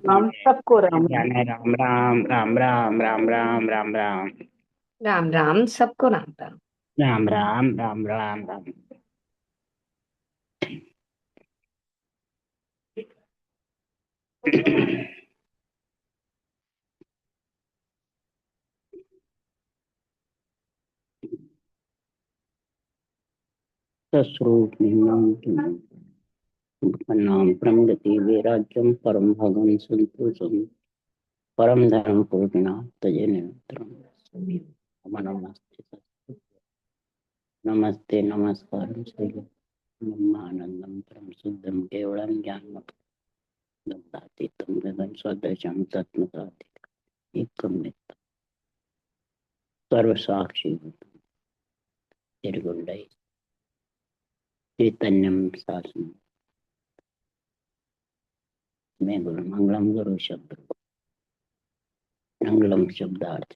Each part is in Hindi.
राम सबको राम राम। जाने राम राम राम राम राम राम राम राम राम राम सबको राम राम। राम राम राम राम राम। सस्रूप नाम प्रमगति वैराग्यम परम भगम संतोषम परम धर्म पूर्णा तजे निरंतरम। नमस्ते नमस्ते नमस्कार ब्रह्मानंदम परम शुद्धम केवलम ज्ञानमतीतम गगन सदृशम तत्मसाधिक एकम नित्यं सर्व साक्षी निर्गुणै चैतन्यम शासन में गुरु मंगलम गुरु शब्द मंगलम शब्दार्थ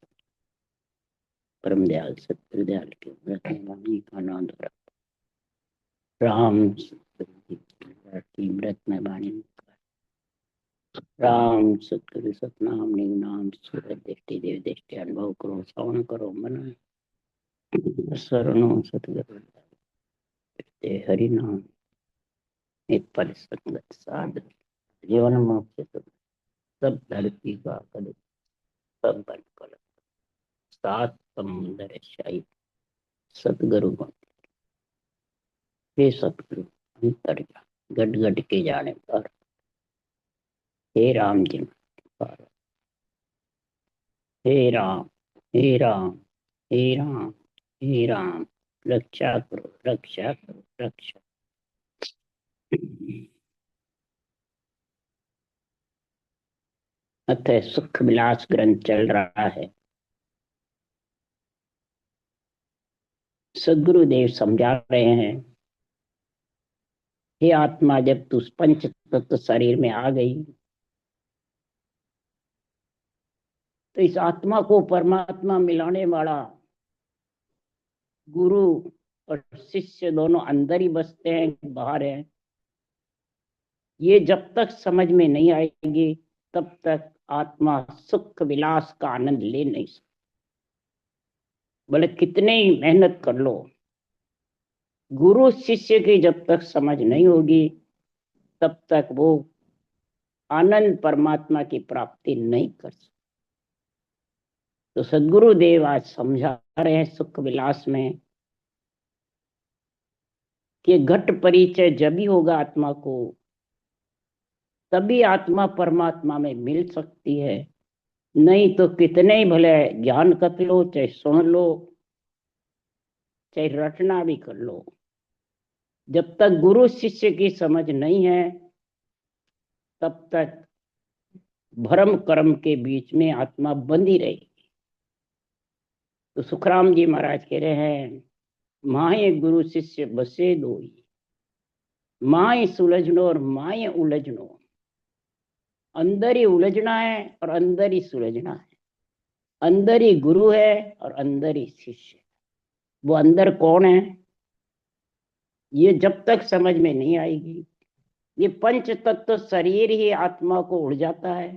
परम दयाल सत्य दयाल के व्रत वाणी आनंद राम की व्रत में वाणी राम सतगुरु सतनाम निगनाम सूरत दृष्टि देव दृष्टि अनुभव करो श्रवण करो मन शरणों सतगुरु हरि नाम एक पल संगत साध जीवन मोक्ष सब धरती का कद सब बन कर सात समुंदर शाही सतगुरु हे सतगुरु अंतर गट गट के जाने पर हे राम जी पर हे राम हे राम हे राम हे राम रक्षा करो रक्षा करो रक्षा। अतः सुख विलास ग्रंथ चल रहा है। सदगुरुदेव समझा रहे हैं, हे आत्मा जब तू पंच तत्व शरीर में आ गई तो इस आत्मा को परमात्मा मिलाने वाला गुरु और शिष्य दोनों अंदर ही बसते हैं बाहर है। ये जब तक समझ में नहीं आएगी तब तक आत्मा सुख विलास का आनंद ले नहीं सकती। भले कितने ही मेहनत कर लो, गुरु शिष्य की जब तक समझ नहीं होगी तब तक वो आनंद परमात्मा की प्राप्ति नहीं कर सकते। तो सदगुरु देव आज समझा रहे हैं सुख विलास में कि घट परिचय जब ही होगा आत्मा को, तभी आत्मा परमात्मा में मिल सकती है। नहीं तो कितने ही भले ज्ञान कर लो, चाहे सुन लो, चाहे रटना भी कर लो, जब तक गुरु शिष्य की समझ नहीं है तब तक भ्रम कर्म के बीच में आत्मा बंधी रहेगी। तो सुखराम जी महाराज कह रहे हैं, माए गुरु शिष्य बसे दोई, माए सुलझनो और माए उलझनो। अंदर ही उलझना है और अंदर ही सुलझना है। अंदर ही गुरु है और अंदर ही शिष्य। वो अंदर कौन है ये जब तक समझ में नहीं आएगी, ये पंच तत्व शरीर ही आत्मा को उड़ जाता है,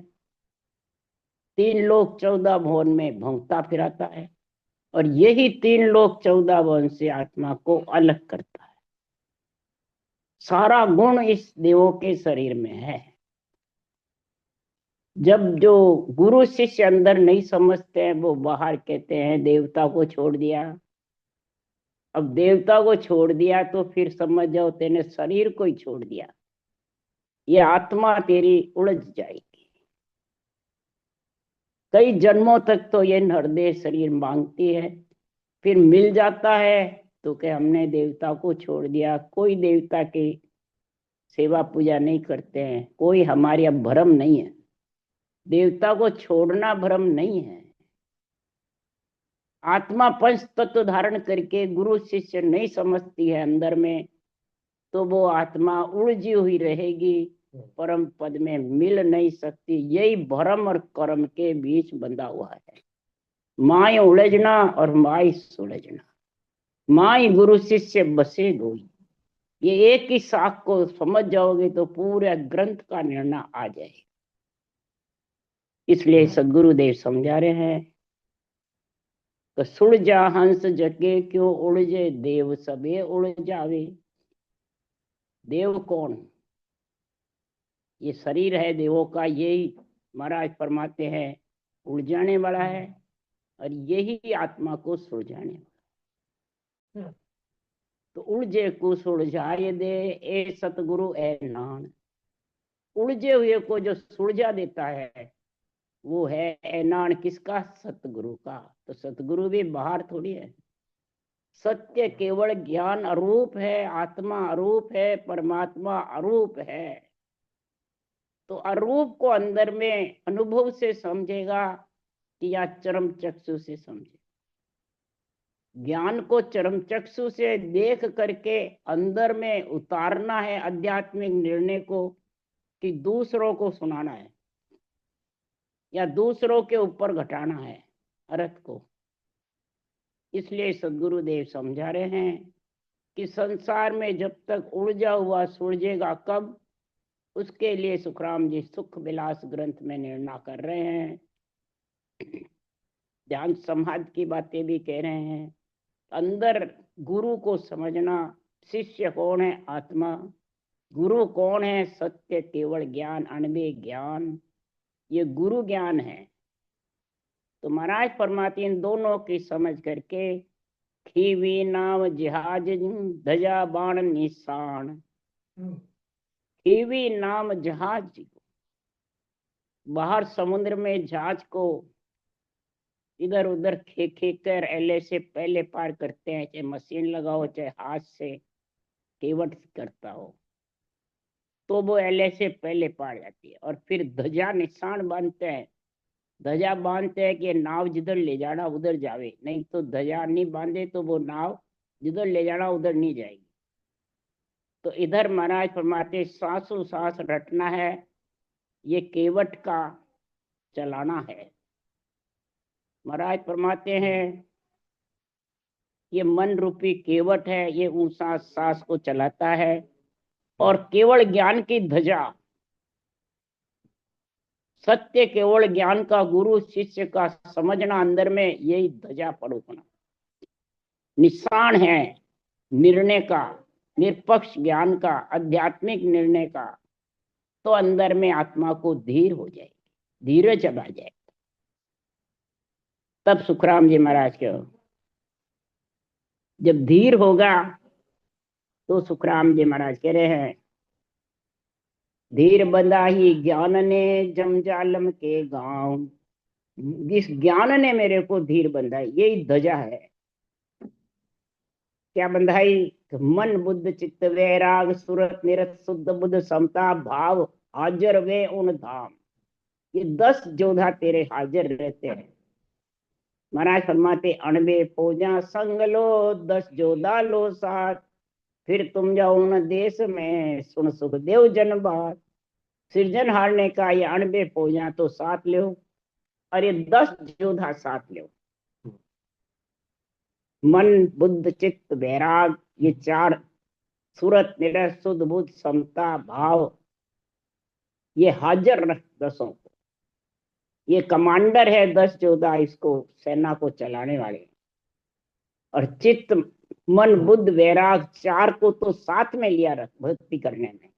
तीन लोक 14 भुवन में भौंकता फिराता है और यही तीन लोक 14 भुवन से आत्मा को अलग करता है। सारा गुण इस देवों के शरीर में है। जब जो गुरु शिष्य अंदर नहीं समझते हैं वो बाहर कहते हैं देवता को छोड़ दिया। अब देवता को छोड़ दिया तो फिर समझ जाओ तेने शरीर को ही छोड़ दिया, ये आत्मा तेरी उलझ जाएगी। कई जन्मों तक तो ये हृदय शरीर मांगती है, फिर मिल जाता है तो क्या हमने देवता को छोड़ दिया। कोई देवता की सेवा पूजा नहीं करते हैं, कोई हमारे अब भ्रम नहीं है। देवता को छोड़ना भ्रम नहीं है। आत्मा पंच तत्व धारण करके गुरु शिष्य नहीं समझती है अंदर में, तो वो आत्मा उलझी हुई रहेगी, परम पद में मिल नहीं सकती। यही भ्रम और कर्म के बीच बंधा हुआ है। माय उलझना और माय सुलझना, माय गुरु शिष्य बसे दोई। ये एक ही शाख को समझ जाओगे तो पूरे ग्रंथ का निर्णय आ जाएगा। इसलिए सदगुरुदेव समझा रहे हैं कि सुड़ जा हंस जगे क्यों उड़जे, देव सबे उड़ जावे। देव कौन? ये शरीर है देवों का, यही महाराज फरमाते हैं उड़ जाने वाला है, और यही आत्मा को सुलझाने वाला। तो उलझे को सुलझाए दे, ए सतगुरु ए नान। उलझे हुए को जो सुलझा देता है वो है ऐनान किसका? सतगुरु का। तो सतगुरु भी बाहर थोड़ी है। सत्य केवल ज्ञान अरूप है, आत्मा अरूप है, परमात्मा अरूप है। तो अरूप को अंदर में अनुभव से समझेगा कि या चरम चक्षु से समझे। ज्ञान को चरम चक्षु से देख करके अंदर में उतारना है आध्यात्मिक निर्णय को, कि दूसरों को सुनाना है या दूसरों के ऊपर घटाना है अर्थ को। इसलिए सदगुरुदेव समझा रहे हैं कि संसार में जब तक उलझा हुआ सुलझेगा कब, उसके लिए सुखराम जी सुख विलास ग्रंथ में निर्णय कर रहे हैं। ध्यान समाधि की बातें भी कह रहे हैं। अंदर गुरु को समझना, शिष्य कौन है? आत्मा। गुरु कौन है? सत्य केवल ज्ञान, अनबे ज्ञान, ये गुरु ज्ञान है। तो महाराज फरमाते इन दोनों की समझ करके खीवी नाव जहाज धजा बाण निशान। खीवी नाम जहाज, बाहर समुद्र में जहाज को इधर उधर खे खे कर एले से पहले पार करते हैं, चाहे मशीन लगाओ चाहे हाथ से केवट करता हो, तो वो एले से पहले पार जाती है। और फिर ध्वजा निशान बांधते हैं। ध्वजा बांधते हैं कि नाव जिधर ले जाना उधर जावे, नहीं तो ध्वजा नहीं बांधे तो वो नाव जिधर ले जाना उधर नहीं जाएगी। तो इधर महाराज फरमाते सांसों सांस रटना है, ये केवट का चलाना है। महाराज फरमाते हैं ये मन रूपी केवट है, ये ऊंचा सांस को चलाता है। और केवल ज्ञान की ध्वजा, सत्य केवल ज्ञान का गुरु शिष्य का समझना अंदर में, यही ध्वजा पड़ोपना निशान है निर्णय का, निष्पक्ष ज्ञान का, आध्यात्मिक निर्णय का। तो अंदर में आत्मा को धीर हो जाएगी, धीरज आ जाएगा। तब सुखराम जी महाराज के जब धीर होगा तो सुखराम जी महाराज कह रहे हैं धीर बंधा ही ज्ञान ने जमजालम के गांव। जिस ज्ञान ने मेरे को धीर बंधा, यही ध्वजा है। क्या बंधाई? मन बुद्ध चित्त वैराग सुरत निरत शुद्ध बुद्ध समता भाव हाजर वे उन धाम। ये 10 जोधा तेरे हाजिर रहते हैं। महाराज फरमाते अणबे फौजा संग लो, 10 जोधा लो साथ, फिर तुम जाओ उन देश में सुन सुखदेव जन बात। सृजन हारने का ये अणबे फौजा तो साथ लो, और ये 10 जोधा साथ लो। मन बुद्ध चित्त वैराग, ये 4 सूरत निरत शुद्ध बुद्ध समता भाव, ये हाजिर रख 10 को। ये कमांडर है 10 जोधा, इसको सेना को चलाने वाले। और चित्त मन बुद्ध वैराग 4 को तो साथ में लिया रख भक्ति करने में।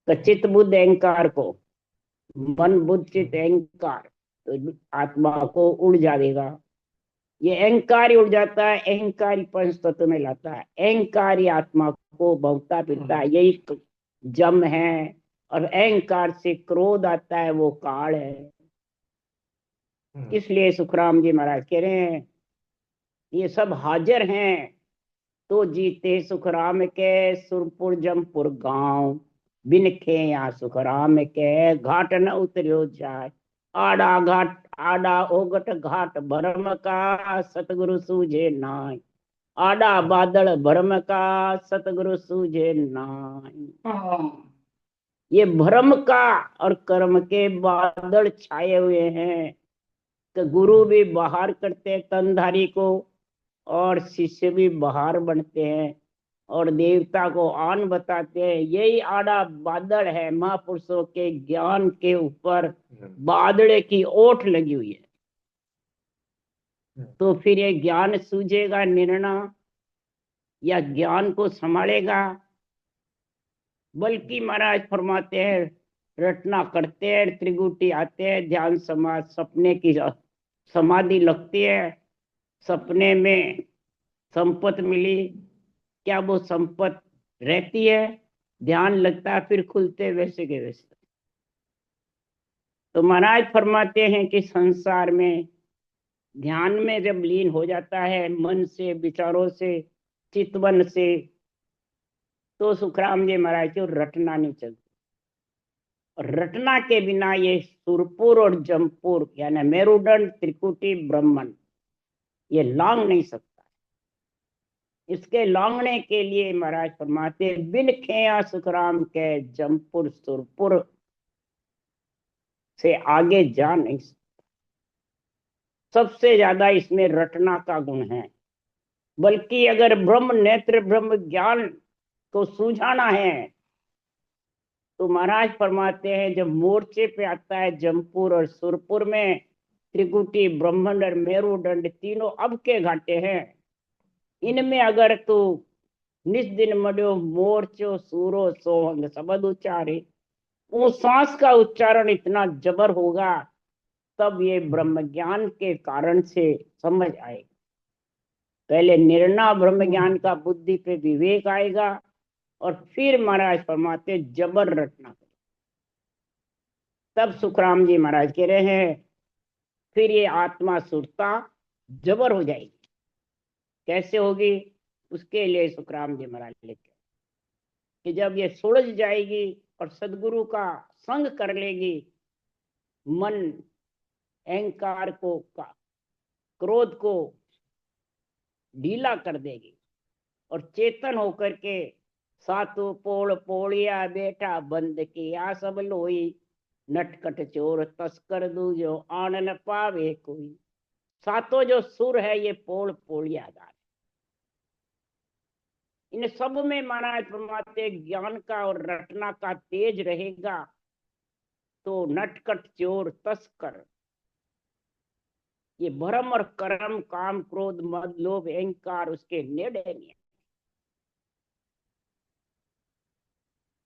तो चित्त बुद्ध अहंकार को, मन बुद्ध चित्त अहंकार, तो आत्मा को उड़ जाएगा। ये अहंकार उड़ जाता है, अहंकारी पंच तत्व में लाता है, अहंकारी आत्मा को भवता फिरता है, यही जम है। और अहंकार से क्रोध आता है, वो काल है। इसलिए सुखराम जी महाराज कह रहे हैं ये सब हाजिर हैं तो जीते सुखराम के सुरपुर जमपुर गांव। बिन खे या सुखराम के घाट न उतरियो जाए। आड़ा घाट आड़ा ओगट घाट भरम का, सतगुरु सूझे नाय। आड़ा बादल भरम का, सतगुरु सूझे नाय। ये भ्रम का और कर्म के बादल छाए हुए हैं। तो गुरु भी बाहर करते हैं तनधारी को, और शिष्य भी बाहर बनते हैं। और देवता को आन बताते हैं। यही आड़ा बादल है महापुरुषों के ज्ञान के ऊपर, बादले की ओट लगी हुई है। तो फिर ये ज्ञान सूझेगा निर्णय या ज्ञान को संभालेगा? बल्कि महाराज फरमाते हैं रटना करते हैं, त्रिगुटी आते हैं, ध्यान समाज, सपने की समाधि लगती है, सपने में संपत्ति मिली, क्या वो संपत्ति रहती है? ध्यान लगता है, फिर खुलते वैसे के वैसे। तो महाराज फरमाते हैं कि संसार में ध्यान में जब लीन हो जाता है, मन से, विचारों से, चितवन से, तो सुखराम जी महाराज को रटना नहीं चलती। और रटना के बिना ये सुरपुर और जमपुर यानी मेरुदंड, त्रिकुटी, ब्रह्मन ये लांग नहीं सकता। इसके लांगने के लिए महाराज फरमाते बिन खेया सुखराम के जमपुर सुरपुर से आगे जा नहीं सकता। सबसे ज्यादा इसमें रटना का गुण है। बल्कि अगर ब्रह्म नेत्र, ब्रह्म ज्ञान को सूझाना है तो महाराज फरमाते हैं जब मोर्चे पे आता है जमपुर और सुरपुर में, त्रिकुटी, ब्रह्मंड और मेरुदंड तीनों अब के घाटे हैं। इनमें अगर तू निस दिन मड्यो मोर्चो सूरो सोहंग शब्द उच्चारे, वो सांस का उच्चारण इतना जबर होगा, तब ये ब्रह्म ज्ञान के कारण से समझ आएगा। पहले निर्णय ब्रह्म ज्ञान का बुद्धि पे विवेक आएगा और फिर महाराज फरमाते जबर रटना। तब सुखराम जी महाराज कह रहे हैं फिर ये आत्मा सुरता जबर हो जाएगी। कैसे होगी? उसके लिए सुखराम जी महाराज लिखे कि जब ये सुलझ जाएगी और सदगुरु का संग कर लेगी, मन अहंकार को, क्रोध को ढीला कर देगी और चेतन होकर के सातु पोड़ पोड़िया बेटा बंद किया सब लोई, नटकट चोर तस्कर दूजो आन न पावे कोई। सातों जो सुर है ये पोड़ पोड़ियादार, इन सब में महाराज फरमाते ज्ञान का और रटना का तेज रहेगा तो नटकट चोर तस्कर, ये भ्रम और कर्म, काम, क्रोध, मद, लोभ, अहंकार उसके नेड़े नहीं।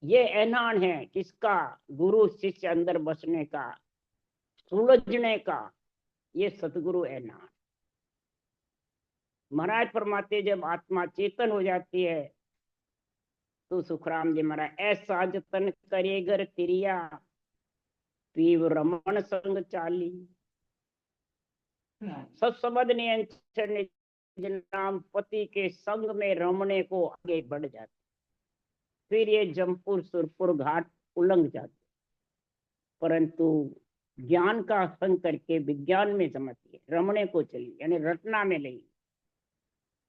ये ऐलान है किसका? गुरु शिष्य अंदर बसने का, सुलझने का, ये सतगुरु ऐलान। महाराज फरमाते जब आत्मा चेतन हो जाती है तो सुखराम जी महाराज ऐसा जतन करेगर तिरिया, पीव रमन संग चाली, सत्सबद नियंत्रण निज नाम पति के संग में रमने को आगे बढ़ जाते। फिर ये जमपुर सुरपुर घाट उलंघ जाते, परंतु ज्ञान का संग करके विज्ञान में समझती है, रमने को चली यानी रटना में नहीं।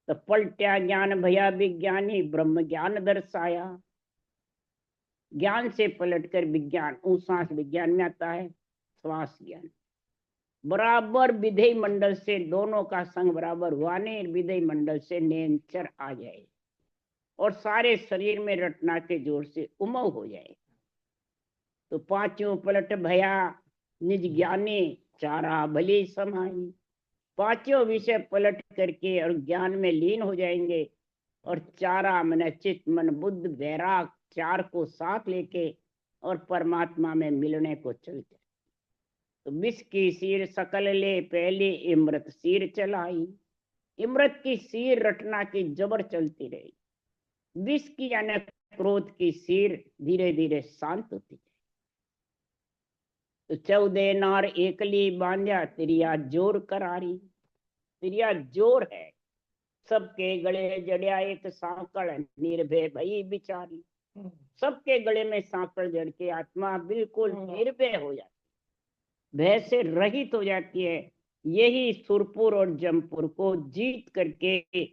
तो पलट्या ज्ञान भया विज्ञानी, ब्रह्म ज्ञान दर्शाया। ज्ञान से पलटकर विज्ञान, सांस विज्ञान में आता है, श्वास ज्ञान बराबर विधेय मंडल से दोनों का संग बराबर हुआ नहीं, विधेय मंडल से नेंचर आ जाए और सारे शरीर में रटना के जोर से उमंग हो जाए। तो पांचों पलट भया निज ज्ञानी, चारा भली समाई। पांचों विषय पलट करके और ज्ञान में लीन हो जाएंगे और चारा मन, चित्त, मन, बुद्ध, वैराग, चार को साथ लेके और परमात्मा में मिलने को चलते। तो विष की सीर सकल ले पहले इमृत सीर चलाई। इमृत की सीर रटना की जबर चलती रही, विष की यानी क्रोध की सीर धीरे धीरे शांत होती है। तो 14 नार एकली बांध्या, तिरिया जोर करारी। तिरिया जोर है, सबके गले जड़िया एक सांकड़, निर्भय भई बिचारी। सबके गले में सांकड़ जड़ के आत्मा बिल्कुल निर्भय हो जाती, भय से रहित हो जाती है। यही सुरपुर और जमपुर को जीत करके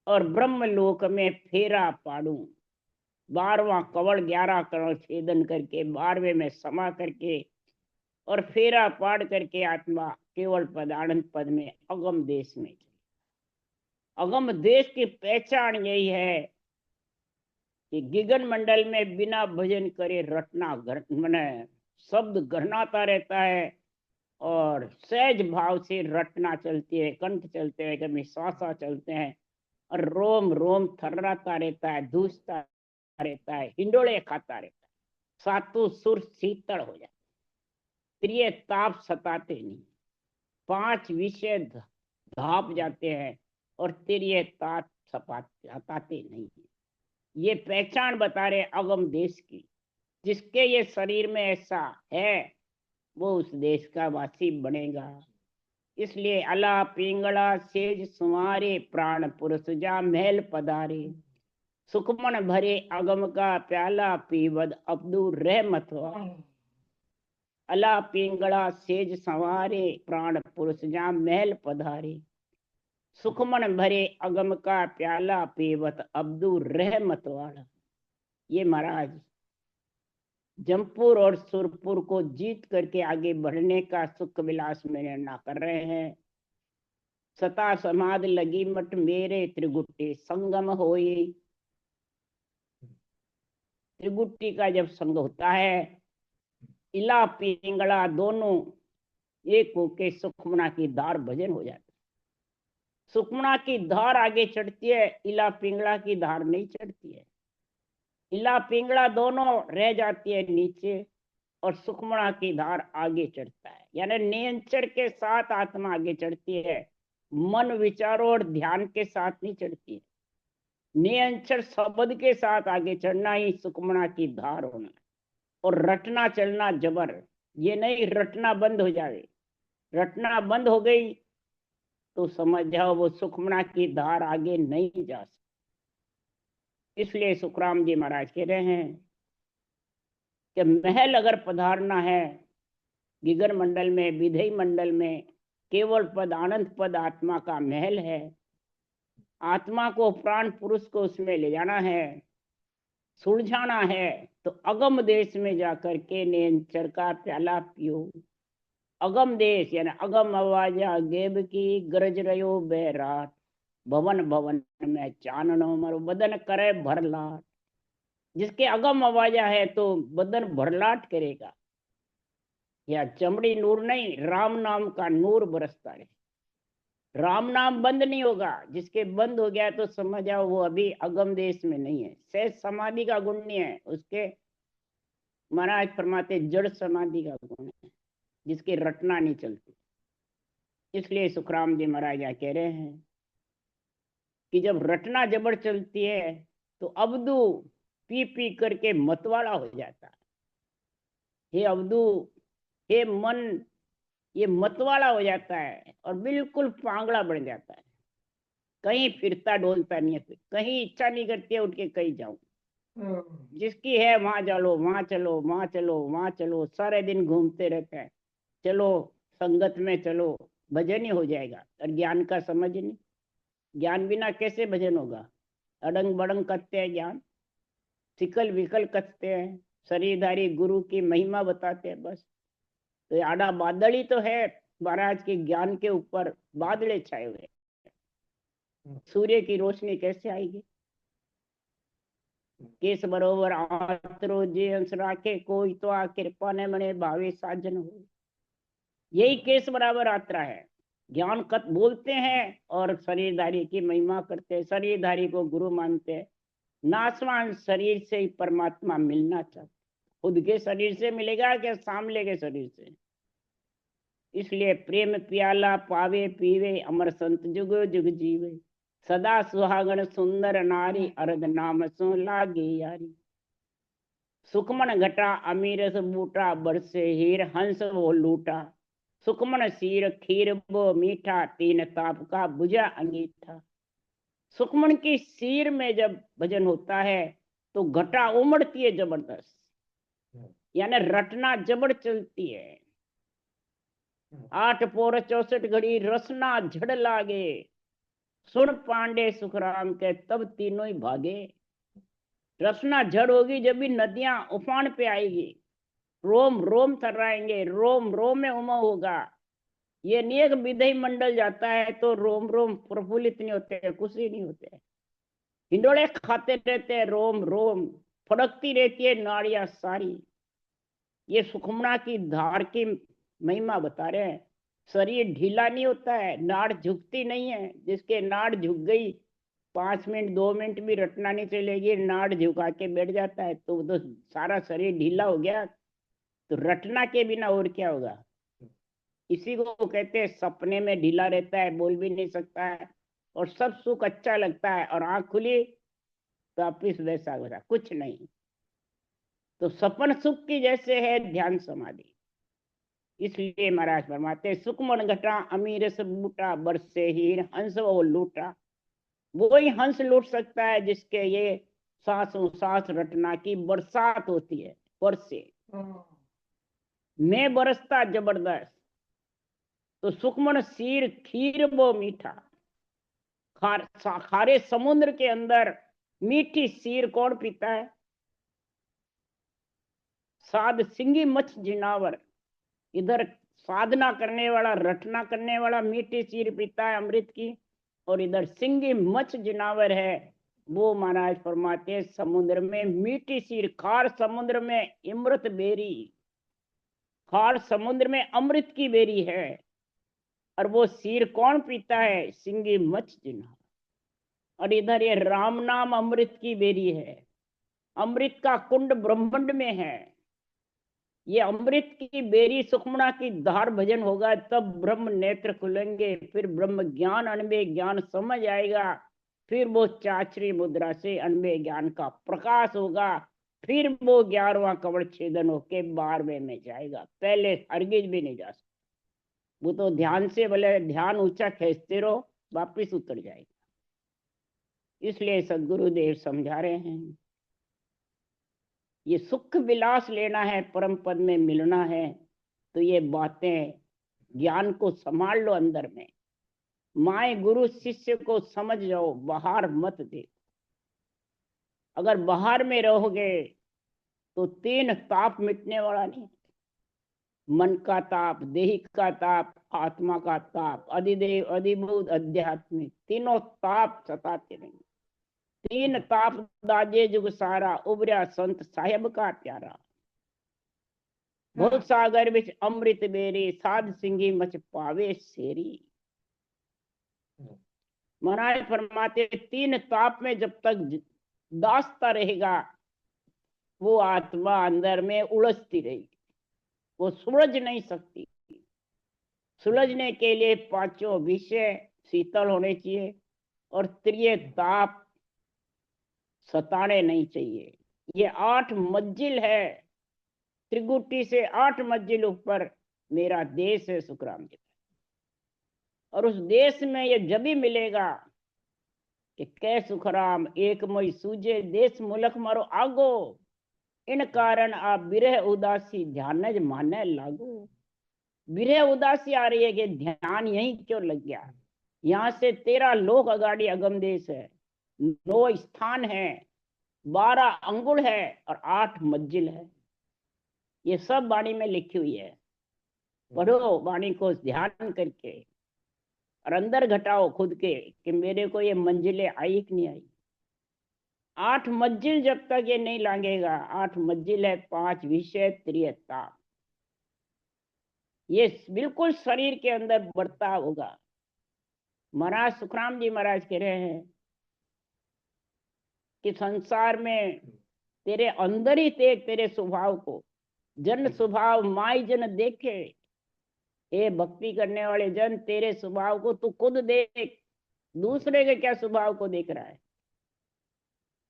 और ब्रह्मलोक में फेरा पाड़ू, 12वां कवड़ 11 कवड़ छेदन करके 12वें में समा करके और फेरा पाड़ करके आत्मा केवल पद आनंद पद में अगम देश में। अगम देश की पहचान यही है कि गिगन मंडल में बिना भजन करे रटना मैंने शब्द गहनाता रहता है, और सहज भाव से रटना चलती है, कंठ चलते हैं, कभी श्वासा चलते हैं, और रोम रोम थर्राता रहता है, धूसता रहता है, हिंडोले खाता रहता है। सातों सुर शीतल हो जाते, प्रिय ताप सताते नहीं, पांच विषय धाप जाते हैं, और तेरे ताप सताते नहीं। ये पहचान बता रहे अगम देश की। जिसके ये शरीर में ऐसा है वो उस देश का वासी बनेगा। इसलिए अला पिंगला सेज सुमारे, प्राण पुरुष जा महल पधारे, सुखमन भरे अगम का प्याला, पीवद अब्दू रह मतवा। अला पिंगला सेज संवारे, प्राण पुरुष जा महल पधारे, सुखमन भरे अगम का प्याला, पीवत अब्दू रह मतवाला। ये महाराज जमपुर और सुरपुर को जीत करके आगे बढ़ने का सुख विलास में निर्णय कर रहे हैं। सता समाध लगी मठ मेरे, त्रिगुट्टी संगम होए। त्रिगुट्टी का जब संग होता है, इला पिंगला दोनों एक होके सुखमना की धार भजन हो जाती। सुखमना की धार आगे चढ़ती है, इला पिंगला की धार नहीं चढ़ती है। इला पिंगला दोनों रह जाती है नीचे, और सुखमना की धार आगे चढ़ता है। यानी नियंत्रण के साथ आत्मा आगे चढ़ती है, मन विचारों और ध्यान के साथ नहीं चढ़ती है। नियंत्रण शब्द के साथ आगे चढ़ना ही सुखमना की धार होना। और रटना चलना जबर, ये नहीं रटना बंद हो जाए। रटना बंद हो गई तो समझ जाओ वो सुखमना की धार आगे नहीं जा सकती। इसलिए सुखराम जी महाराज कह रहे हैं कि महल अगर पधारना है गिगर मंडल में, विधेय मंडल में, केवल पद आनंद पद आत्मा का महल है। आत्मा को, प्राण पुरुष को उसमें ले जाना है, सुलझाना है, तो अगम देश में जाकर के नेंचर का प्याला पियो। अगम देश यानी अगम आवाजा गेब की, गरज रयो बैराट, भवन भवन में चाननो मरो, बदन करे भरलाट। जिसके अगम आवाजा है तो बदन भरलाट करेगा। या चमड़ी नूर नहीं, राम नाम का नूर बरसता रहे। राम नाम बंद नहीं होगा। जिसके बंद हो गया तो समझ जाओ वो अभी अगम देश में नहीं है, सहज समाधि का गुण नहीं है उसके। महाराज फरमाते जड़ समाधि का गुण है, जिसकी रटना नहीं चलती। इसलिए सुखराम जी महाराज कह रहे हैं कि जब रटना जबर चलती है तो अब्दू पी पी करके मतवाला हो जाता है। हे अब्दू, हे मन, ये मतवाला हो जाता है और बिल्कुल पांगड़ा बन जाता है। कहीं फिरता डोलता नहीं है, कहीं इच्छा नहीं करती है उठ के कहीं जाऊं। जिसकी है वहां चलो, वहां चलो, वहां चलो, वहां चलो, सारे दिन घूमते रहते हैं। चलो संगत में चलो, भजन ही हो जाएगा। और ज्ञान का समझ नहीं, ज्ञान बिना कैसे भजन होगा। अडंग बड़ंग करते हैं ज्ञान, सिकल विकल करते हैं, शरीरधारी गुरु की महिमा बताते हैं बस। तो ये आड़ा बादल ही तो है महाराज के ज्ञान के ऊपर, बादले छाए हुए। सूर्य की रोशनी कैसे आएगी। केस बरोबर आतरो जे अंश राखे, कोई तो आ कृपा ने मने भावे साजन हो। यही केस बराबर आत्रा है। ज्ञान कत बोलते हैं और शरीरधारी की महिमा करते हैं, शरीरधारी को गुरु मानते हैं। नासवान शरीर से ही परमात्मा मिलना चाहते। खुद के शरीर से मिलेगा क्या सामने के शरीर से। इसलिए प्रेम प्याला पावे पीवे, अमर संत जुग जुग जीवे। सदा सुहागण सुंदर नारी, अर्ध नाम सो लागे यारी। सुखमन घटा अमीरस बूटा, बरसे हीर हंस वो लूटा। सुखमन सीर खीर वो मीठा, तीन ताप का बुझा अंगीठा। सुखमन की सीर में जब भजन होता है तो घटा उमड़ती है जबरदस्त, यानी रटना जबर चलती है। 8 पोर 64 घड़ी रसना झड़ लागे, सुन पांडे सुखराम के तब तीनों ही भागे। रसना झड़ होगी जब भी नदियां उफान पे आएगी, रोम रोम थर्राएंगे, रोम रोम में उमंग होगा। ये नहीं एक विधेय मंडल जाता है तो रोम रोम प्रफुल्लित नहीं होते, कुछ ही नहीं होते। हिंडोले खाते रहते हैं, रोम रोम फड़कती रहती है नाड़ियां सारी। ये सुखमना की धार की महिमा बता रहे हैं। शरीर ढीला नहीं होता है, नाड़ झुकती नहीं है। जिसके नाड़ झुक गई, 5 मिनट 2 मिनट भी रटना नहीं चलेगी, नाड़ झुका के बैठ जाता है तो सारा शरीर ढीला हो गया। तो रटना के बिना और क्या होगा। इसी को कहते हैं सपने में ढीला रहता है, बोल भी नहीं सकता है, और सब सुख अच्छा लगता है, और आंख खुली तो वापिस वैसा वैसा कुछ नहीं। तो सपन सुख की जैसे है ध्यान समाधि। इसलिए महाराज फरमाते, सुख मन घटा अमीर से बूटा, बरसे हीर हंस वो लूटा। वो ही हंस लूट सकता है जिसके ये सांसों सांस रटना की बरसात होती है। बरसे मैं बरसता जबरदस्त, तो सुखमन सीर खीर वो मीठा। खारे समुद्र के अंदर मीठी सीर कौन पीता है। साध सिंगी मछ जिनावर, इधर साधना करने वाला रटना करने वाला मीठी सीर पीता है अमृत की, और इधर सिंगी मछ जिनावर है वो महाराज फरमाते समुद्र में मीठी सीर। खार समुद्र में अमृत बेरी, खार समुद्र में अमृत की बेरी है, और वो सीर कौन पीता है, सिंगी मछ जिनावर। और इधर ये राम नाम अमृत की बेरी है। अमृत का कुंड ब्रह्मांड में है। ये अमृत की बेरी सुखमना की धार भजन होगा तब ब्रह्म नेत्र खुलेंगे, फिर ब्रह्म ज्ञान अनबे ज्ञान समझ आएगा। फिर वो चाचरी मुद्रा से अनबे ज्ञान का प्रकाश होगा। फिर वो 11वां कवच छेदन होके 12वें में जाएगा, पहले हरगिज भी नहीं जा सकता। वो तो ध्यान से भले ध्यान ऊंचा खींचते रहो, वापिस उतर जाएगा। इसलिए सदगुरुदेव समझा रहे हैं, ये सुख विलास लेना है, परम पद में मिलना है, तो ये बातें ज्ञान को संभाल लो अंदर में। माए गुरु शिष्य को समझ जाओ, बाहर मत दे। अगर बाहर में रहोगे तो 3 ताप मिटने वाला नहीं। मन का ताप, देही का ताप, आत्मा का ताप, अधिदेव अधिभूत अध्यात्मिक, तीनों ताप सताते नहीं। 3 ताप दाजे जुग सारा, उबरा संत साहेब का प्यारा। बहुत सागर बिच अमृत बेरी, साध सिंगी मच पावे सेरी। महाराज फरमाते 3 ताप में जब तक दासता रहेगा, वो आत्मा अंदर में उलझती रहेगी, वो सुलझ नहीं सकती। सुलझने के लिए 5 विषय शीतल होने चाहिए, और 3 ताप सताने नहीं चाहिए। ये 8 मंजिल है, त्रिगुटी से 8 मंजिल ऊपर मेरा देश है सुखराम जी। और उस देश में ये जब भी मिलेगा कि कै सुखराम एक मई सूझे, देश मुलक मारो आगो, इन कारण आप बिरह उदासी ध्यान माने लागो। बिरह उदासी आ रही है कि ध्यान यहीं क्यों लग गया। यहाँ से 13 लोक अगाड़ी अगम देश है, 9 स्थान है, 12 अंगुल है, और 8 मंजिल है। ये सब वाणी में लिखी हुई है। पढ़ो वाणी को ध्यान करके, और अंदर घटाओ खुद के कि मेरे को ये मंजिलें आई कि नहीं आई। 8 मंजिल जब तक ये नहीं लांगेगा, 8 मंजिल है 5 विषय 3 ताप। ये बिल्कुल शरीर के अंदर बर्ताव होगा। महाराज सुखराम जी महाराज कह रहे हैं कि संसार में तेरे अंदर ही तेरे स्वभाव को, जन स्वभाव माई जन देखे। ये भक्ति करने वाले जन तेरे स्वभाव को तू खुद देख, दूसरे के क्या स्वभाव को देख रहा है।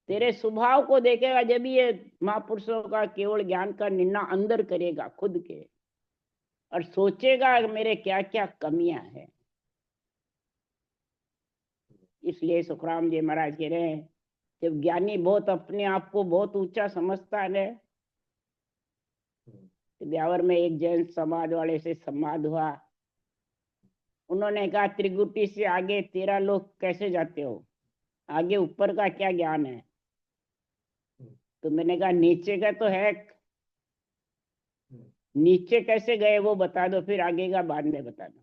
तेरे स्वभाव को देखेगा जब ये महापुरुषों का केवल ज्ञान का निर्णय अंदर करेगा खुद के, और सोचेगा मेरे क्या क्या कमियां हैं। इसलिए सुखराम जी महाराज कह रहे हैं, जब ज्ञानी बहुत अपने आप को बहुत ऊंचा समझता है, तो ब्यावर में एक जैन समाज वाले से संवाद हुआ। उन्होंने कहा त्रिगुटी से आगे 13 लोग कैसे जाते हो, आगे ऊपर का क्या ज्ञान है। तो मैंने कहा नीचे का तो है, नीचे कैसे गए वो बता दो, फिर आगे का बाद में बता दो।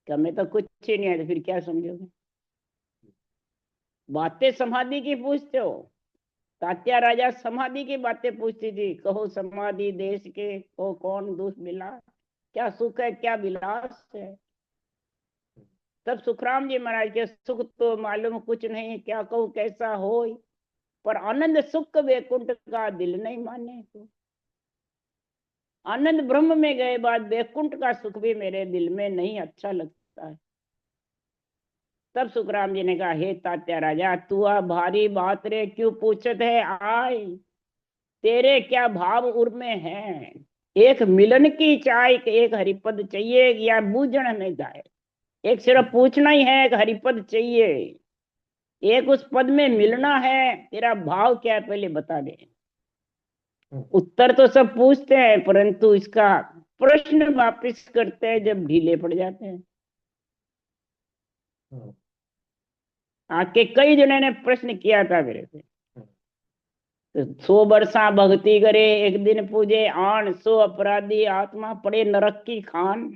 क्या मैं तो कुछ ही नहीं है, तो फिर क्या समझोगे। बातें समाधि की पूछते हो? तात्या राजा समाधि की बातें पूछती थी, कहो समाधि देश के को कौन दुख मिला, क्या सुख है क्या विलास है। तब सुखराम जी महाराज के सुख तो मालूम कुछ नहीं, क्या कहूँ कैसा हो, पर आनंद सुख वैकुंठ का दिल नहीं माने। तो आनंद ब्रह्म में गए बाद वैकुंठ का सुख भी मेरे दिल में नहीं अच्छा लगता है। तब सुखराम जी ने कहा, हे तात्या राजा, तू आ भारी बात रे क्यों पूछत है आय, तेरे क्या भाव उर में है। एक मिलन की चाय, एक हरिपद चाहिए या बूझण में जाए। एक सिर्फ पूछना ही है, एक हरिपद चाहिए, एक उस पद में मिलना है। तेरा भाव क्या है पहले बता दे। उत्तर तो सब पूछते हैं, परंतु इसका प्रश्न वापिस करते हैं जब ढीले पड़ जाते हैं। आके कई जने ने प्रश्न किया था मेरे से, तो 100 बरसा भक्ति करे एक दिन पूजे आन, 100 अपराधी आत्मा पड़े नरक की खान।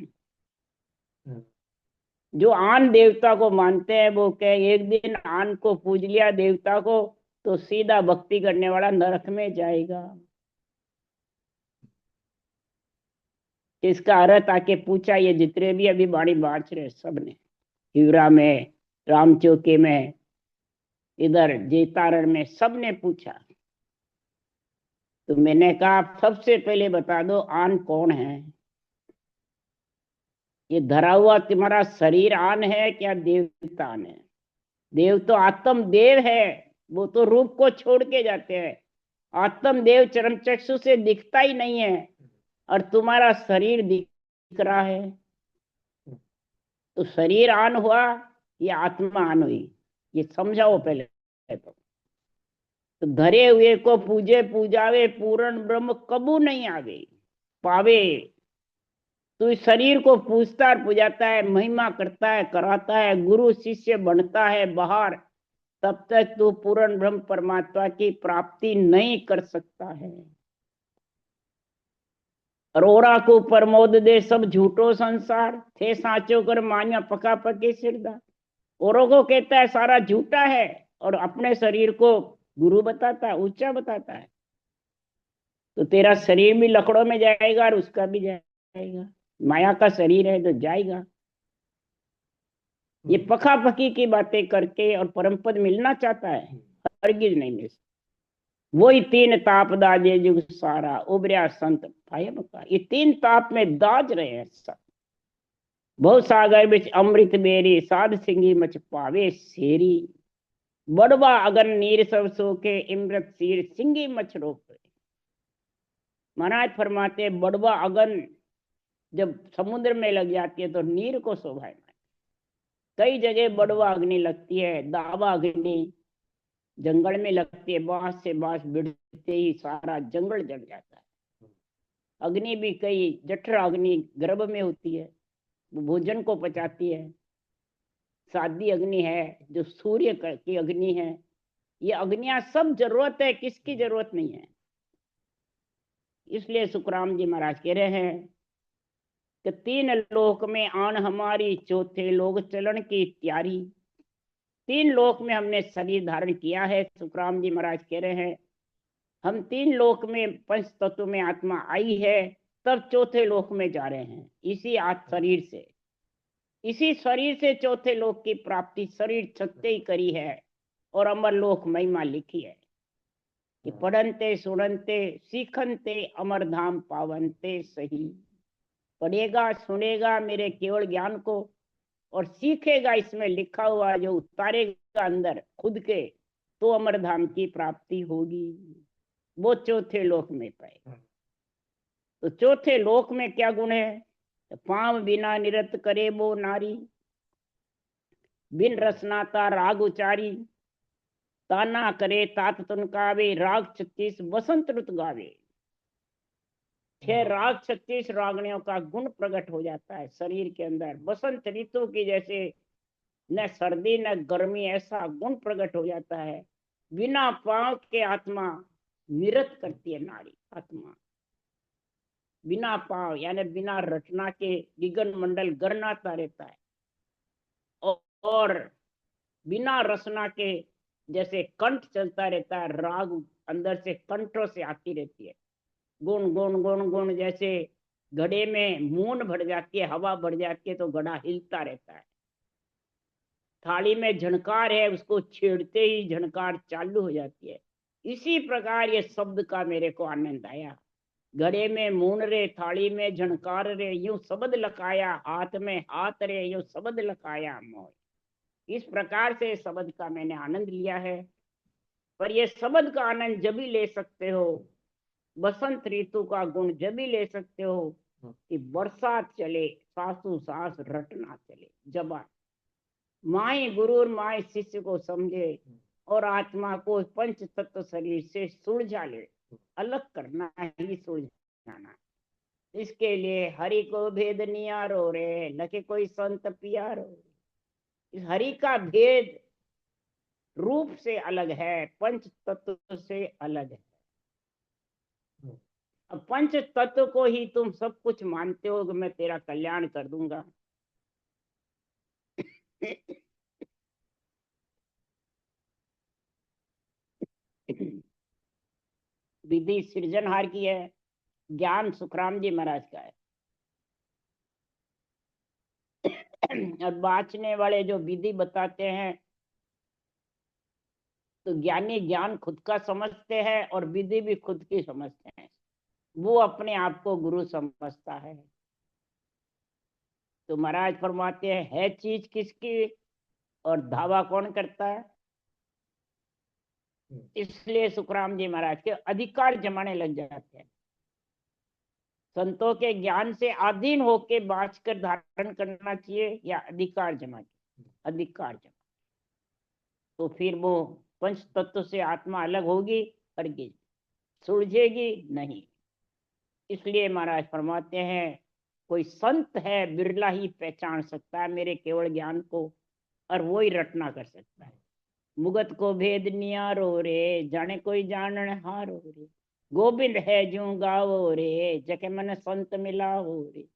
जो आन देवता को मानते हैं वो कहे एक दिन आन को पूज लिया देवता को तो सीधा भक्ति करने वाला नरक में जाएगा। इसका अर्थ आके पूछा, ये जितने भी अभी बाणी बाँच रहे सबने, हिवरा में, रामचौके में, इधर जेतारण में, सबने पूछा। तो मैंने कहा सबसे पहले बता दो आन कौन है। ये धरा हुआ तुम्हारा शरीर आन है क्या देवता आन है? देव तो आत्म देव है, वो तो रूप को छोड़ के जाते हैं। आत्म देव चरम चक्षु से दिखता ही नहीं है, और तुम्हारा शरीर दिख रहा है। तो शरीर आन हुआ या आत्मा आन हुई, ये समझाओ पहले। तो धरे हुए को पूजे पूजावे, पूर्ण ब्रह्म कबू नहीं आवे पावे। तो इस शरीर को पूजता और पुजाता है, महिमा करता है, कराता है, गुरु शिष्य बनता है बाहर, तब तक तू पूर्ण ब्रह्म परमात्मा की प्राप्ति नहीं कर सकता है। अरोड़ा को प्रमोद दे सब झूठो संसार, थे साचो कर मान्या पका पके सिरदा। औरों को कहता है सारा झूठा है, और अपने शरीर को गुरु बताता है, ऊंचा बताता है। तो तेरा शरीर भी लकड़ों में जाएगा और उसका भी जाएगा। माया का शरीर है तो जाएगा। ये पका पकी की बातें करके और परम पद मिलना चाहता है, हरगिज नहीं मिल सकता। वही तीन ताप दाजे जुग सारा, उबरिया संत पाए बका। ये तीन ताप में दाज रहे हैं सब। बहुत सागर बिच अमृत बेरी, साध सिंगी मच पावे सेरी। बड़वा अगन नीर सब सो के, इमृत सीर सिंगी मच रोक। महाराज फरमाते बड़वा अगन जब समुद्र में लग जाती है तो नीर को शोभा। कई जगह बड़वा अग्नि लगती है, दावा अग्नि जंगल में लगती है, बांस से बांस भिड़ते ही सारा जंगल जल जाता है। अग्नि भी कई जठर अग्नि गर्भ में होती है, वो भोजन को पचाती है। सादी अग्नि है जो सूर्य की अग्नि है। ये अग्नियां सब जरूरत है, किसकी जरूरत नहीं है। इसलिए सुखराम जी महाराज कह रहे हैं कि तीन लोक में आन हमारी, चौथे लोक चलन की तैयारी। तीन लोक में हमने शरीर धारण किया है। सुखराम जी महाराज कह रहे हैं हम तीन लोक में पंच तत्व में आत्मा आई है, तब चौथे लोक में जा रहे हैं इसी शरीर से। इसी शरीर से चौथे लोक की प्राप्ति शरीर छत्ते ही करी है, और अमर लोक महिमा लिखी है कि पढ़नते सुनते सीखनते अमर धाम पावनते सही। पढ़ेगा सुनेगा मेरे केवल ज्ञान को, और सीखेगा इसमें लिखा हुआ जो उतारेगा अंदर खुद के, तो अमर धाम की प्राप्ति होगी। वो चौथे लोक में पाएगा। तो चौथे लोक में क्या गुण है? तो पांव बिना निरत करे वो नारी, बिन रसनाता राग उचारी। ताना करे तात तुनकावे, राग 36 वसंत ऋतु गावे। 6 राग 36 रागणियों का गुण प्रकट हो जाता है शरीर के अंदर। वसंत ऋतु की जैसे न सर्दी न गर्मी, ऐसा गुण प्रकट हो जाता है। बिना पांव के आत्मा निरत करती है नारी आत्मा। बिना पांव यानी बिना रचना के गगन मंडल गरनाता रहता है, और बिना रसना के जैसे कंठ चलता रहता है, राग अंदर से कंठों से आती रहती है, गुण गुण गुण गुण, जैसे घड़े में मून भर जाती है, हवा भर जाती है तो घड़ा हिलता रहता है। थाली में झनकार है, उसको छेड़ते ही झनकार चालू हो जाती है। इसी प्रकार ये शब्द का मेरे को आनंद आया। घड़े में मून रे, थाली में झनकार रे, यूं शब्द लखाया, हाथ में हाथ रे, यूं शब्द लखाया मोय। इस प्रकार से शब्द का मैंने आनंद लिया है। पर ये शब्द का आनंद जब भी ले सकते हो, बसंत ऋतु का गुण जब भी ले सकते हो कि बरसात चले, सासू सास रटना चले। जब माए गुरु और माए शिष्य को समझे और आत्मा को पंच तत्व शरीर से सुलझा ले, अलग करना ही सुलझाना। इसके लिए हरि को भेद नियारो रे, न कि कोई संत पियारो। इस हरि का भेद रूप से अलग है, पंच तत्व से अलग है। अब पंच तत्व को ही तुम सब कुछ मानते हो कि मैं तेरा कल्याण कर दूंगा। विधि सृजनहार की है, ज्ञान सुखराम जी महाराज का है। और बाँचने वाले जो विधि बताते हैं, तो ज्ञानी ज्ञान खुद का समझते हैं और विधि भी खुद की समझते हैं। वो अपने आप को गुरु समझता है। तो महाराज फरमाते हैं, है चीज किसकी और धावा कौन करता है। इसलिए सुखराम जी महाराज के अधिकार जमाने लग जाते हैं। संतों के ज्ञान से अधीन होके बाँच कर धारण करना चाहिए या अधिकार जमा, अधिकार जमा। तो फिर वो पंच तत्व से आत्मा अलग होगी, करगी, सुलझेगी नहीं। इसलिए महाराज फरमाते हैं, कोई संत है बिरला ही पहचान सकता है मेरे केवल ज्ञान को, और वो ही रटना कर सकता है। मुगत को भेद नियारो रे, जाने कोई जानन हारो रे। गोविंद है जो गावो रे, जके मन संत मिलाओ रे।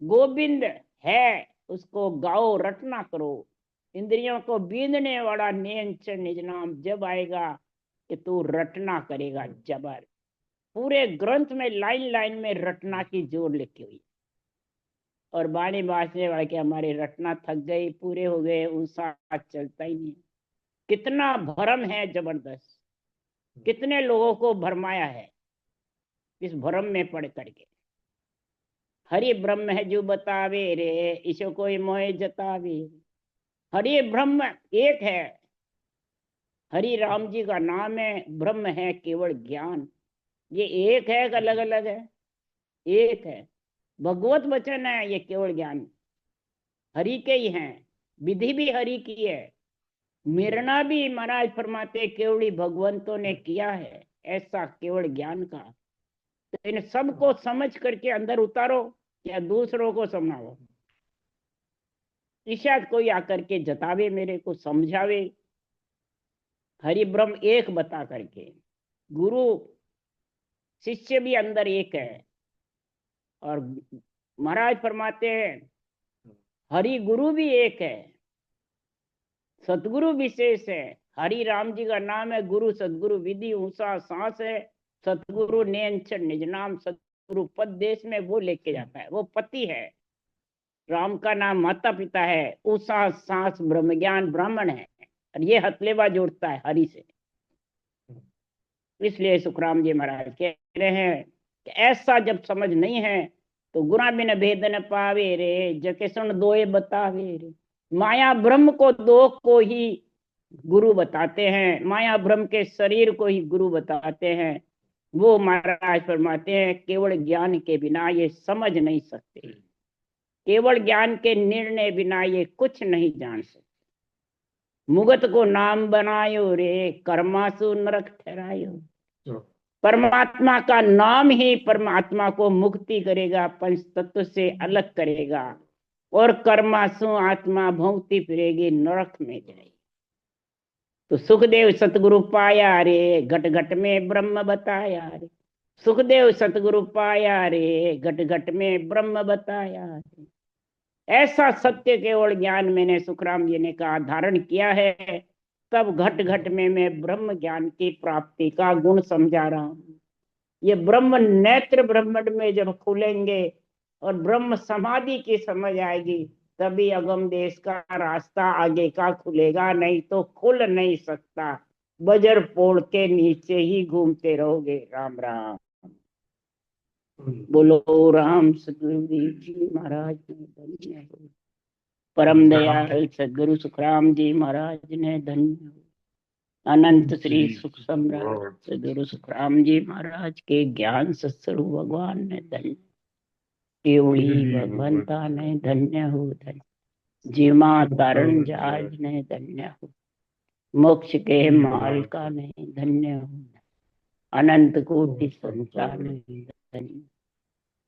गोविंद है, उसको गाओ, रटना करो। इंद्रियों को बींधने वाला नियंच निज नाम जब आएगा कि तू रटना करेगा जबर। पूरे ग्रंथ में लाइन लाइन में रटना की जोर लिखी हुई। और बाणी बाजने वाले के हमारे रटना थक गई, पूरे हो गए, उनसा चलता ही नहीं। कितना भरम है जबरदस्त, कितने लोगों को भरमाया है इस भरम में पड़ करके। हरि ब्रह्म है जो बतावे रे, इसो कोई मोह जतावे। हरि ब्रह्म एक है, हरि राम जी का नाम है, ब्रह्म है केवल ज्ञान। ये एक है कि अलग अलग है? एक है। भगवत वचन है, ये केवल ज्ञान हरि के ही हैं। विधि भी हरि की है, मेरना भी महाराज फरमाते केवली भगवंतों ने किया है, ऐसा केवल ज्ञान का। तो इन सबको समझ करके अंदर उतारो या दूसरों को समझाओ। ईशाद कोई आकर के जतावे, मेरे को समझावे हरि ब्रह्म एक बता करके। गुरु शिष्य भी अंदर एक है। और महाराज फरमाते हैं हरि गुरु भी एक है, सतगुरु विशेष है। हरि राम जी का नाम है, गुरु सतगुरु विधि ऊंचा सांस है। सतगुरु नियंचन निज नाम, सतगुरु पद देश में वो लेके जाता है, वो पति है। राम का नाम माता पिता है, ऊंचा सांस ब्रह्म ज्ञान ब्राह्मण है, और ये हथलेवा जोड़ता है हरि से। इसलिए सुखराम जी महाराज कह रहे हैं कि ऐसा जब समझ नहीं है तो गुना बिन भेद न पावे रे, जके सुन दोए बतावे रे। माया ब्रह्म को दो को ही गुरु बताते हैं, माया ब्रह्म के शरीर को ही गुरु बताते हैं। वो महाराज फरमाते हैं केवल ज्ञान के बिना ये समझ नहीं सकते, केवल ज्ञान के निर्णय बिना ये कुछ नहीं जान सकते। मुगत को नाम बनायो रे, कर्मासु नरक ठहरायो। परमात्मा का नाम ही परमात्मा को मुक्ति करेगा, पंच तत्व से अलग करेगा, और कर्मासु आत्मा भौंकती फिरेगी, नरक में जाएगी। तो सुखदेव सतगुरु पाया रे, घट घट में ब्रह्म बताया रे। सुखदेव सतगुरु पाया रे, घट घट में ब्रह्म बताया रे। ऐसा सत्य केवल ज्ञान मैंने सुखराम जी ने कहा धारण किया है। तब घट घट में मैं ब्रह्म ज्ञान की प्राप्ति का गुण समझा रहा हूँ। ये ब्रह्म नेत्र ब्रह्मंड में जब खुलेंगे और ब्रह्म समाधि की समझ आएगी, तभी अगम देश का रास्ता आगे का खुलेगा, नहीं तो खुल नहीं सकता। बजर पोड़ के नीचे ही घूमते रहोगे। राम राम। बोलो राम सतगुरुदेव जी महाराज ने धन्य हो। परम दयाल सदगुरु सुखराम जी महाराज ने धन्य हो। अनंत श्री सुख सम्राट सदगुरु सुखराम जी महाराज के ज्ञान सत्सरु भगवान ने धन्य, केवड़ी भगवंता ने धन्य हो। धन्य जीवा तारण जहाज ने धन्य हो। मोक्ष के माल का ने धन्य हो। अनंत कोटि संसार ने धन्य।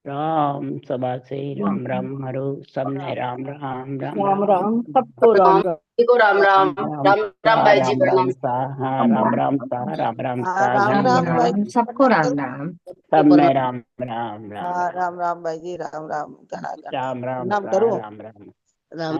राम सभा से राम राम हरो, सबने राम राम राम राम राम राम, सबको राम राम राम। जी को राम राम। राम राम राम भाई जी, राम प्रणाम। राम सा, हाँ राम राम सा, राम राम हाँ सा, राम राम धन्य राम भाई राम, जी, सबको प्रणाम। राम राम। सब प्रणाम। में राम राम राम हाँ राम राम राम भाई जी, राम राम। राम राम प्रणाम सा, करूं। राम राम। राम